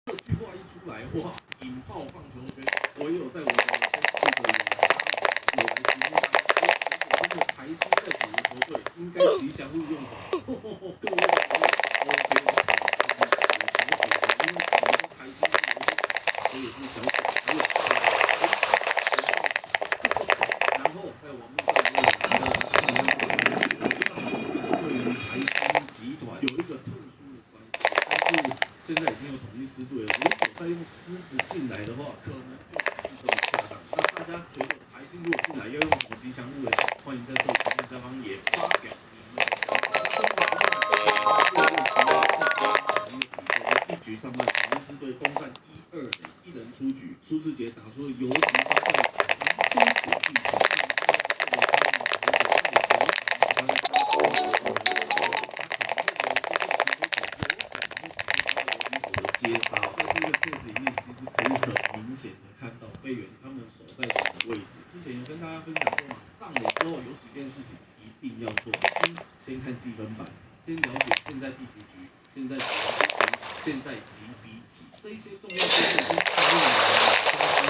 这句话一出来，哇，引爆棒球圈！我也有在我的 Facebook 有来题目上，真的台新在组的球队应该吉祥物用什么？各位，OK，我小腿的，因为我们台新有一些，我也是小腿，还有然后在网络上也有提到对于台新集团有一个特殊的关系，但是现在已经有统一狮队了。如果再用狮子进来的话，可能就不是这么恰当。那大家觉得台新如果进来要用什么吉祥物呢？欢迎在这里评论下方也发表你们的想法。一局上半，统一狮队攻占1-2，一人出局。苏志杰打出了游击发球，飞火地球。接杀，在这个 case 里面，其实可以很明显的看到队员他们守在什么位置。之前有跟大家分享过嘛，上垒之后有几件事情一定要做。第一，先看积分板，先了解现在第几局，现在几比几，现在几比几，这一些重要资讯都看入门了。他们上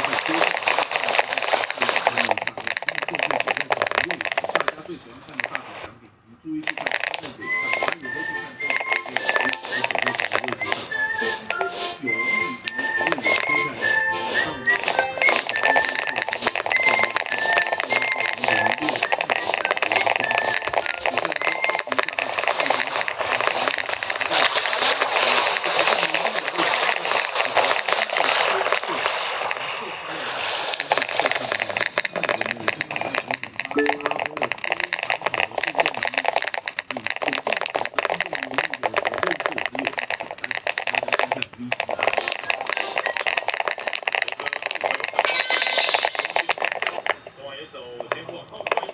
面，他们究竟守在什么位置？大家最喜欢看的大头奖品，你注意去看他的脸上，他也会去看这个守在什么位置上。这一些有利于球员接下来让我们手先往后退。